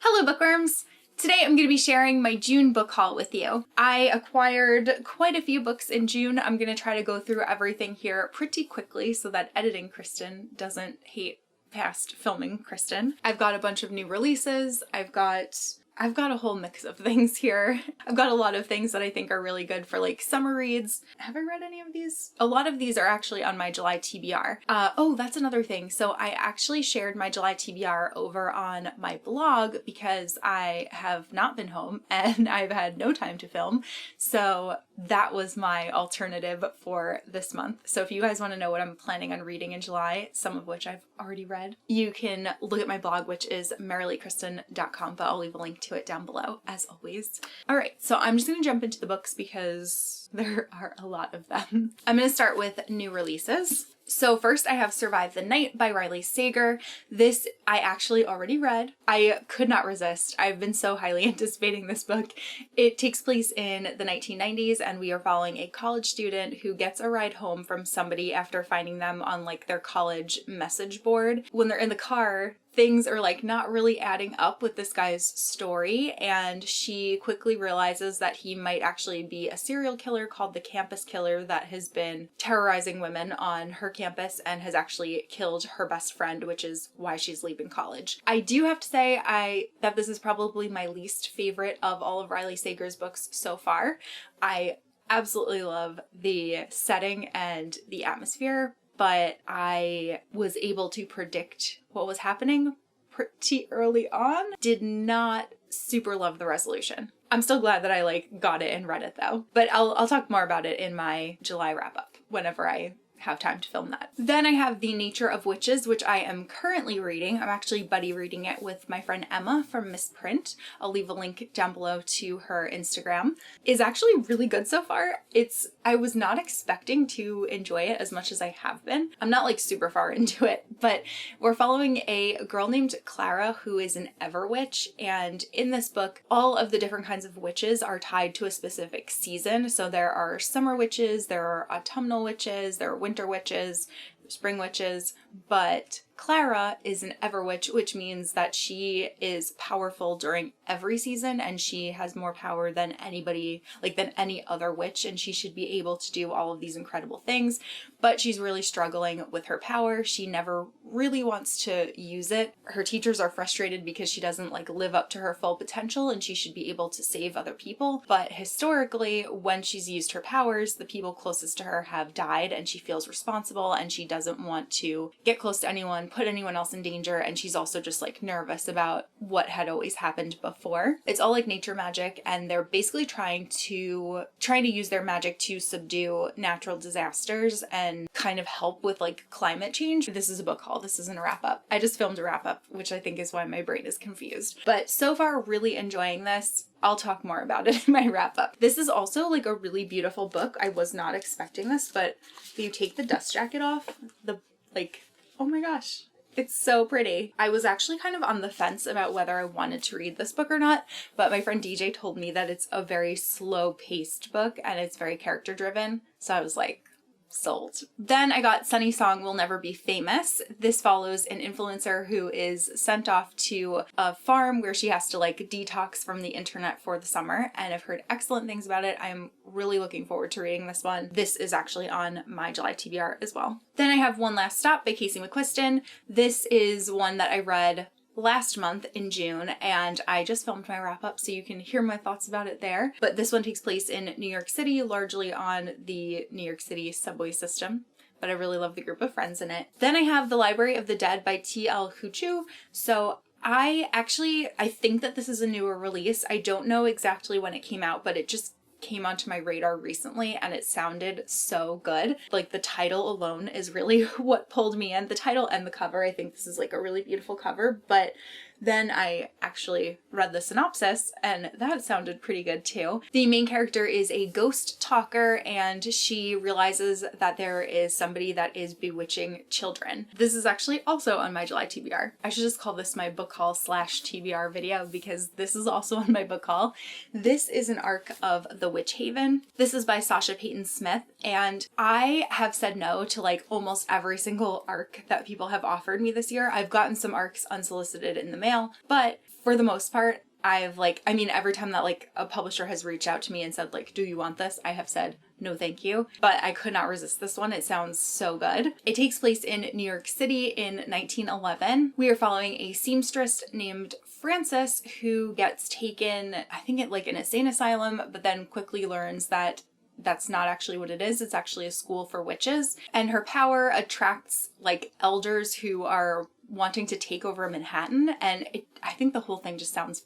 Hello bookworms! Today I'm going to be sharing my June book haul with you. I acquired quite a few books in June. I'm going to try to go through everything here pretty quickly so that editing Kristen doesn't hate past filming Kristen. I've got a bunch of new releases. I've got a whole mix of things here. I've got a lot of things that I think are really good for like summer reads. Have I read any of these? A lot of these are actually on my July TBR. Oh, that's another thing. So I actually shared my July TBR over on my blog because I have not been home and I've had no time to film. So that was my alternative for this month. So if you guys want to know what I'm planning on reading in July, some of which I've already read, you can look at my blog, which is merrilykristen.com, but I'll leave a link to it down below as always. All right, so I'm just gonna jump into the books because there are a lot of them. I'm gonna start with new releases. So first I have Survive the Night by Riley Sager. This I actually already read. I could not resist. I've been so highly anticipating this book. It takes place in the 1990s and we are following a college student who gets a ride home from somebody after finding them on like their college message board. When they're in the car, things are like not really adding up with this guy's story, and she quickly realizes that he might actually be a serial killer called the Campus Killer that has been terrorizing women on her campus and has actually killed her best friend, which is why she's leaving college. I do have to say that this is probably my least favorite of all of Riley Sager's books so far. I absolutely love the setting and the atmosphere, but I was able to predict what was happening pretty early on. Did not super love the resolution. I'm still glad that I got it and read it though, but I'll talk more about it in my July wrap up whenever I have time to film that. Then I have The Nature of Witches, which I am currently reading. I'm actually buddy reading it with my friend Emma from Misprint. I'll leave a link down below to her Instagram. It's actually really good so far. I was not expecting to enjoy it as much as I have been. I'm not like super far into it, but we're following a girl named Clara who is an Everwitch, and in this book all of the different kinds of witches are tied to a specific season. So there are summer witches, there are autumnal witches, there are winter witches, spring witches, but Clara is an Everwitch, which means that she is powerful during every season and she has more power than anybody, than any other witch, and she should be able to do all of these incredible things, but she's really struggling with her power. She never really wants to use it. Her teachers are frustrated because she doesn't live up to her full potential and she should be able to save other people, but historically when she's used her powers, the people closest to her have died and she feels responsible and she doesn't want to get close to anyone, put anyone else in danger, and she's also just nervous about what had always happened before. It's all nature magic, and they're basically trying to use their magic to subdue natural disasters and kind of help with climate change. This is a book haul, this isn't a wrap up. I just filmed a wrap up, which I think is why my brain is confused. But so far really enjoying this. I'll talk more about it in my wrap up. This is also a really beautiful book. I was not expecting this, but if you take the dust jacket off, oh my gosh, it's so pretty. I was actually kind of on the fence about whether I wanted to read this book or not, but my friend DJ told me that it's a very slow paced book and it's very character driven. So I was like, sold. Then I got Sunny Song Will Never Be Famous. This follows an influencer who is sent off to a farm where she has to detox from the internet for the summer, and I've heard excellent things about it. I'm really looking forward to reading this one. This is actually on my July TBR as well. Then I have One Last Stop by Casey McQuiston. This is one that I read last month in June, and I just filmed my wrap up so you can hear my thoughts about it there. But this one takes place in New York City, largely on the New York City subway system, but I really love the group of friends in it. Then I have The Library of the Dead by T.L. Huchu. So I think that this is a newer release. I don't know exactly when it came out, but it just came onto my radar recently and it sounded so good. The title alone is really what pulled me in. The title and the cover. I think this is a really beautiful cover, but then I actually read the synopsis and that sounded pretty good too. The main character is a ghost talker and she realizes that there is somebody that is bewitching children. This is actually also on my July TBR. I should just call this my book haul / TBR video because this is also on my book haul. This is an arc of The Witch Haven. This is by Sasha Payton Smith, and I have said no to almost every single arc that people have offered me this year. I've gotten some arcs unsolicited in the mail mail. But for the most part, every time that like a publisher has reached out to me and said like, do you want this? I have said, no, thank you. But I could not resist this one. It sounds so good. It takes place in New York City in 1911. We are following a seamstress named Frances who gets taken, I think at like an insane asylum, but then quickly learns that that's not actually what it is. It's actually a school for witches. And her power attracts like elders who are wanting to take over Manhattan. And I think the whole thing just sounds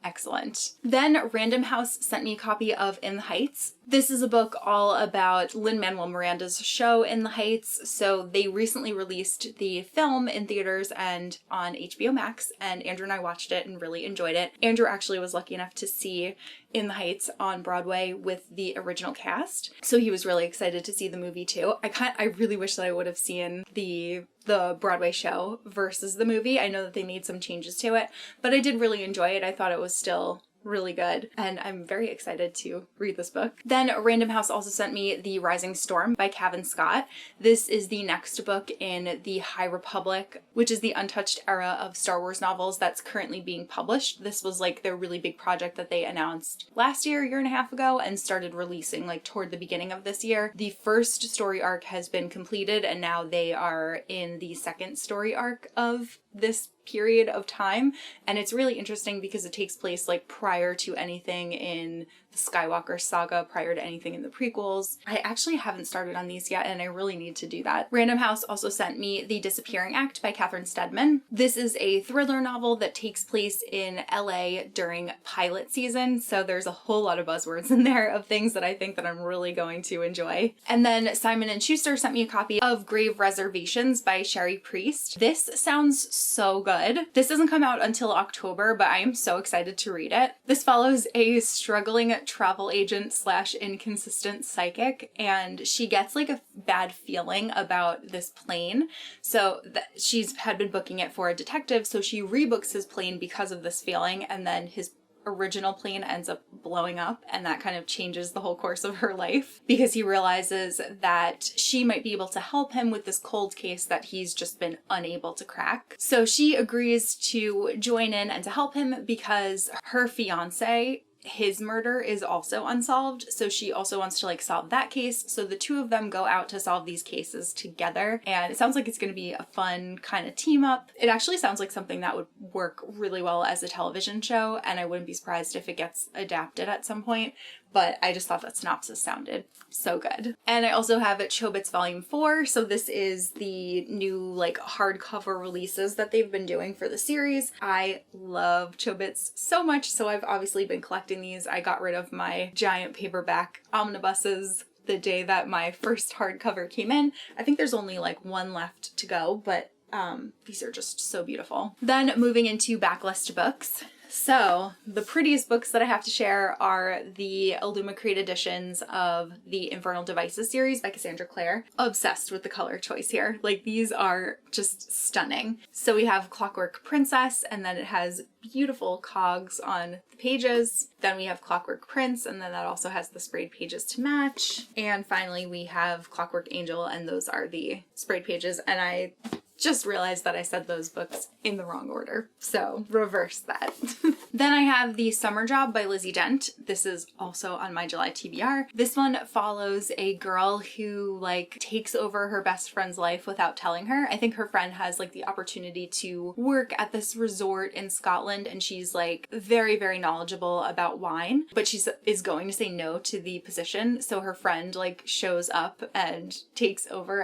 excellent. Then Random House sent me a copy of In the Heights. This is a book all about Lin-Manuel Miranda's show In the Heights. So they recently released the film in theaters and on HBO Max, and Andrew and I watched it and really enjoyed it. Andrew actually was lucky enough to see In the Heights on Broadway with the original cast, so he was really excited to see the movie too. I really wish that I would have seen the Broadway show versus the movie. I know that they made some changes to it, but I did really enjoy it. I thought it was still really good, and I'm very excited to read this book. Then Random House also sent me The Rising Storm by Cavan Scott. This is the next book in the High Republic, which is the untouched era of Star Wars novels that's currently being published. This was like their really big project that they announced last year and a half ago, and started releasing like toward the beginning of this year. The first story arc has been completed, and now they are in the second story arc of this period of time, and it's really interesting because it takes place like prior to anything in the Skywalker saga, prior to anything in the prequels. I actually haven't started on these yet, and I really need to do that. Random House also sent me The Disappearing Act by Catherine Steadman. This is a thriller novel that takes place in LA during pilot season, so there's a whole lot of buzzwords in there of things that I think that I'm really going to enjoy. And then Simon & Schuster sent me a copy of Grave Reservations by Sherry Priest. This sounds so good. This doesn't come out until October, but I am so excited to read it. This follows a struggling travel agent slash inconsistent psychic, and she gets like a bad feeling about this plane. So she's had been booking it for a detective, so she rebooks his plane because of this feeling, and then his original plane ends up blowing up, and that kind of changes the whole course of her life because he realizes that she might be able to help him with this cold case that he's just been unable to crack. So she agrees to join in and to help him because her fiance, his murder is also unsolved, so she also wants to like solve that case. So the two of them go out to solve these cases together, and it sounds like it's going to be a fun kind of team up. It actually sounds like something that would work really well as a television show, and I wouldn't be surprised if it gets adapted at some point. But I just thought that synopsis sounded so good. And I also have Chobits Volume 4. So this is the new like hardcover releases that they've been doing for the series. I love Chobits so much, so I've obviously been collecting these. I got rid of my giant paperback omnibuses the day that my first hardcover came in. I think there's only like one left to go, but these are just so beautiful. Then moving into Backlist books. So the prettiest books that I have to share are the Illumicrate editions of the Infernal Devices series by Cassandra Clare. Obsessed with the color choice here. Like, these are just stunning. So we have Clockwork Princess, and then it has beautiful cogs on the pages. Then we have Clockwork Prince, and then that also has the sprayed pages to match. And finally we have Clockwork Angel, and those are the sprayed pages. And I just realized that I said those books in the wrong order, so reverse that. Then I have The Summer Job by Lizzie Dent. This is also on my July TBR. This one follows a girl who like takes over her best friend's life without telling her. I think her friend has like the opportunity to work at this resort in Scotland, and she's like very, very knowledgeable about wine, but she is going to say no to the position. So her friend like shows up and takes over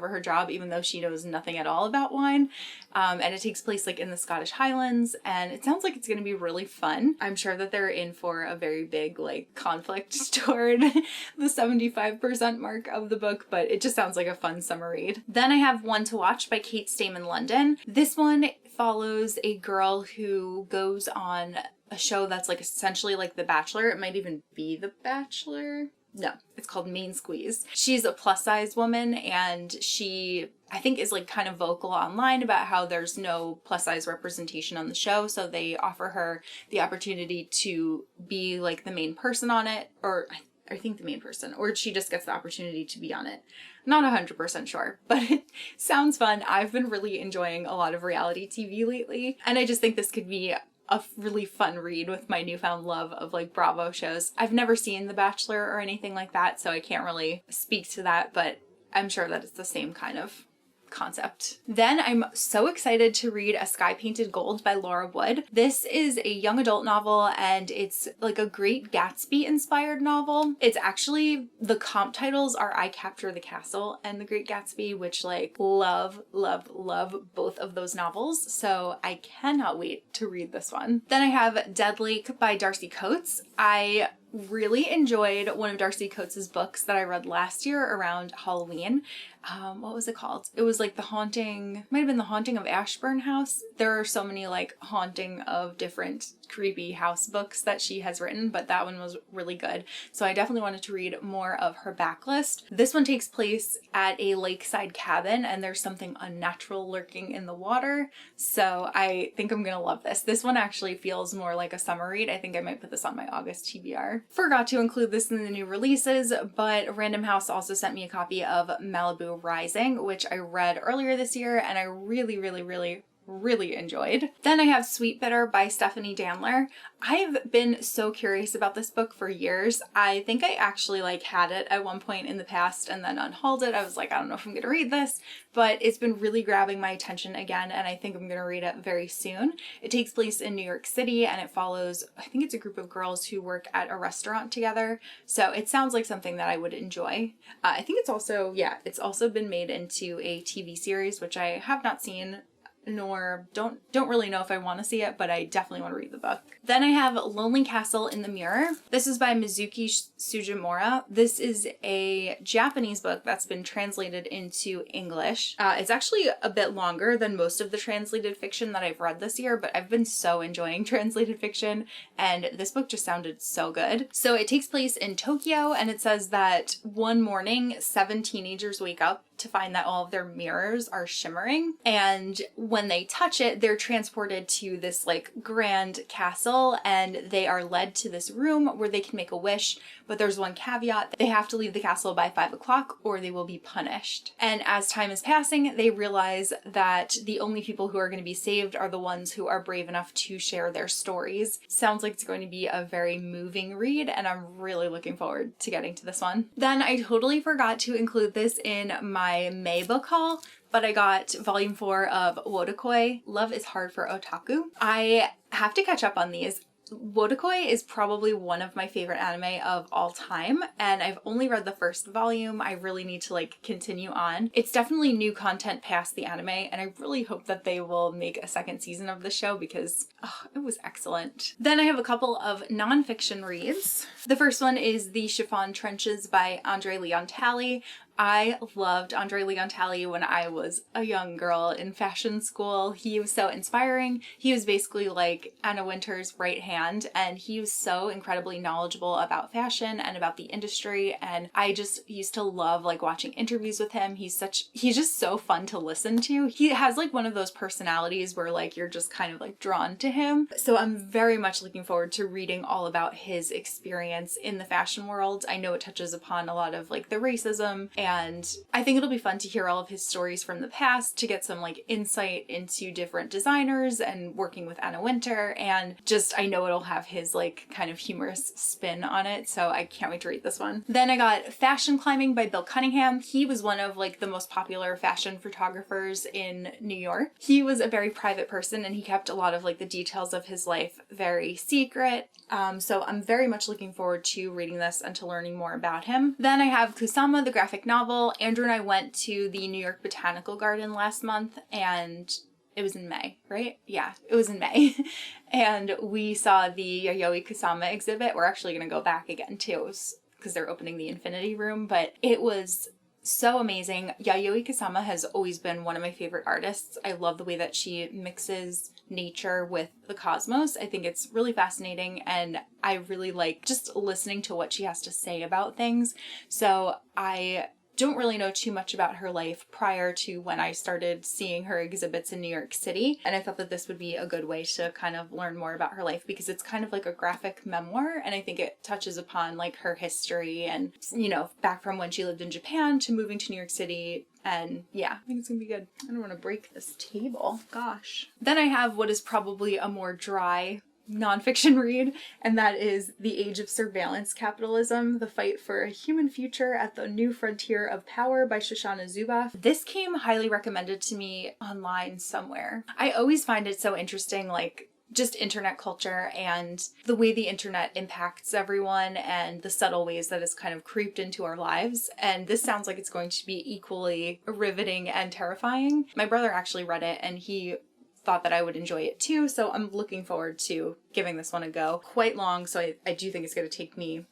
her job, even though she knows nothing at all about wine. And it takes place like in the Scottish Highlands, and it sounds like it's going to be really fun. I'm sure that they're in for a very big like conflict toward the 75% mark of the book, but it just sounds like a fun summer read. Then I have One to Watch by Kate Stayman London. This one follows a girl who goes on a show that's like essentially like The Bachelor. It might even be The Bachelor. No, it's called Main Squeeze. She's a plus size woman, and she, I think, is like kind of vocal online about how there's no plus size representation on the show. So they offer her the opportunity to be like the main person on it, or I think the main person, or she just gets the opportunity to be on it. Not 100% sure, but it sounds fun. I've been really enjoying a lot of reality TV lately, and I just think this could be a really fun read with my newfound love of like Bravo shows. I've never seen The Bachelor or anything like that, so I can't really speak to that, but I'm sure that it's the same kind of concept. Then I'm so excited to read A Sky Painted Gold by Laura Wood. This is a young adult novel, and it's like a Great Gatsby inspired novel. It's actually, the comp titles are I Capture the Castle and The Great Gatsby, which like love both of those novels. So I cannot wait to read this one. Then I have Dead Lake by Darcy Coates. I really enjoyed one of Darcy Coates' books that I read last year around Halloween. What was it called? It was like might have been The Haunting of Ashburn House. There are so many like haunting of different creepy house books that she has written, but that one was really good. So I definitely wanted to read more of her backlist. This one takes place at a lakeside cabin, and there's something unnatural lurking in the water. So I think I'm gonna love this. This one actually feels more like a summer read. I think I might put this on my August TBR. Forgot to include this in the new releases, but Random House also sent me a copy of Malibu Rising, which I read earlier this year, and I really enjoyed. Then I have Sweet Bitter by Stephanie Danler. I've been so curious about this book for years. I think I actually like had it at one point in the past and then unhauled it. I was like, I don't know if I'm gonna read this, but it's been really grabbing my attention again, and I think I'm gonna read it very soon. It takes place in New York City, and it follows, I think it's a group of girls who work at a restaurant together. So it sounds like something that I would enjoy. I think it's also been made into a TV series, which I have not seen, nor don't really know if I want to see it, but I definitely want to read the book. Then I have Lonely Castle in the Mirror. This is by Mizuki Sujimura. This is a Japanese book that's been translated into English. It's actually a bit longer than most of the translated fiction that I've read this year, but I've been so enjoying translated fiction, and this book just sounded so good. So it takes place in Tokyo, and it says that one morning 7 teenagers wake up to find that all of their mirrors are shimmering, and when they touch it, they're transported to this like grand castle, and they are led to this room where they can make a wish, but there's one caveat: they have to leave the castle by 5 o'clock or they will be punished. And as time is passing, they realize that the only people who are going to be saved are the ones who are brave enough to share their stories. Sounds like it's going to be a very moving read, and I'm really looking forward to getting to this one. Then I totally forgot to include this in my May book haul, but I got volume 4 of Wotakoi, Love is Hard for Otaku. I have to catch up on these. Wotakoi is probably one of my favorite anime of all time, and I've only read the first volume. I really need to like continue on. It's definitely new content past the anime, and I really hope that they will make a second season of the show because it was excellent. Then I have a couple of nonfiction reads. The first one is The Chiffon Trenches by Andre Leon Talley. I loved Andre Leon Talley when I was a young girl in fashion school. He was so inspiring. He was basically like Anna Wintour's right hand, and he was so incredibly knowledgeable about fashion and about the industry, and I just used to love like watching interviews with him. He's just so fun to listen to. He has like one of those personalities where like you're just kind of like drawn to him. So I'm very much looking forward to reading all about his experience in the fashion world. I know it touches upon a lot of like the racism, and I think it'll be fun to hear all of his stories from the past, to get some like insight into different designers and working with Anna Wintour, and just I know it'll have his like kind of humorous spin on it, so I can't wait to read this one. Then I got Fashion Climbing by Bill Cunningham. He was one of like the most popular fashion photographers in New York. He was a very private person, and he kept a lot of like the details of his life very secret. So I'm very much looking forward to reading this and to learning more about him. Then I have Kusama, the graphic novel. Andrew and I went to the New York Botanical Garden last month, and it was in May, right? Yeah, it was in May. And we saw the Yayoi Kusama exhibit. We're actually going to go back again too, because they're opening the Infinity Room, but it was so amazing. Yayoi Kusama has always been one of my favorite artists. I love the way that she mixes nature with the cosmos. I think it's really fascinating, and I really like just listening to what she has to say about things. So I don't really know too much about her life prior to when I started seeing her exhibits in New York City. And I thought that this would be a good way to kind of learn more about her life, because it's kind of like a graphic memoir. And I think it touches upon like her history and, you know, back from when she lived in Japan to moving to New York City. And yeah, I think it's gonna be good. I don't want to break this table. Gosh. Then I have what is probably a more dry nonfiction read, and that is The Age of Surveillance Capitalism, The Fight for a Human Future at the New Frontier of Power by Shoshana Zuboff. This came highly recommended to me online somewhere. I always find it so interesting, like just internet culture and the way the internet impacts everyone and the subtle ways that it's kind of creeped into our lives. And this sounds like it's going to be equally riveting and terrifying. My brother actually read it and he thought that I would enjoy it too, so I'm looking forward to giving this one a go. Quite long, so I do think it's going to take me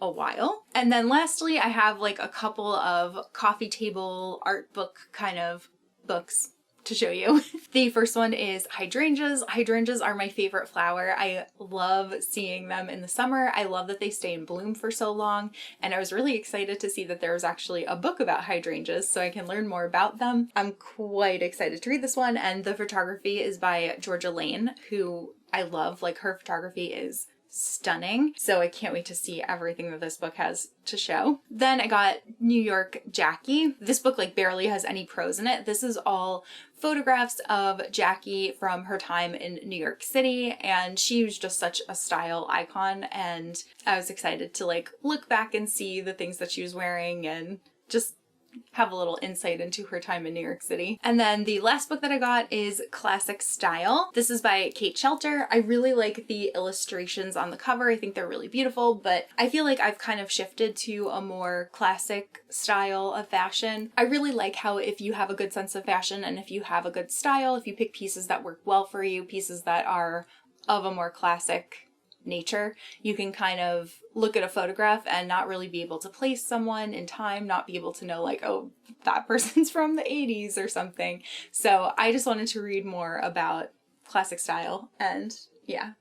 a while. And then lastly, I have like a couple of coffee table art book kind of books to show you. The first one is hydrangeas. Hydrangeas are my favorite flower. I love seeing them in the summer. I love that they stay in bloom for so long, and I was really excited to see that there was actually a book about hydrangeas so I can learn more about them. I'm quite excited to read this one, and the photography is by Georgia Lane, who I love. Like, her photography is stunning, so I can't wait to see everything that this book has to show. Then I got New York Jackie. This book like barely has any prose in it. This is all photographs of Jackie from her time in New York City, and she was just such a style icon, and I was excited to like look back and see the things that she was wearing and just have a little insight into her time in New York City. And then the last book that I got is Classic Style. This is by Kate Shelter. I really like the illustrations on the cover. I think they're really beautiful, but I feel like I've kind of shifted to a more classic style of fashion. I really like how if you have a good sense of fashion and if you have a good style, if you pick pieces that work well for you, pieces that are of a more classic nature, you can kind of look at a photograph and not really be able to place someone in time, not be able to know like, oh, that person's from the 80s or something. So I just wanted to read more about classic style, and yeah.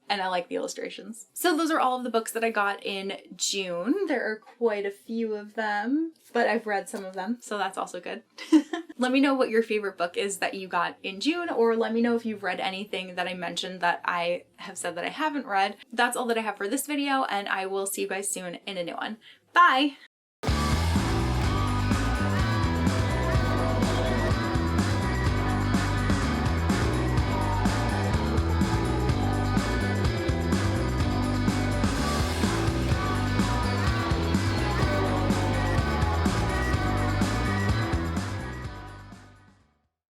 And I like the illustrations. So those are all of the books that I got in June. There are quite a few of them, but I've read some of them, so that's also good. Let me know what your favorite book is that you got in June, or let me know if you've read anything that I mentioned that I have said that I haven't read. That's all that I have for this video, and I will see you guys soon in a new one. Bye!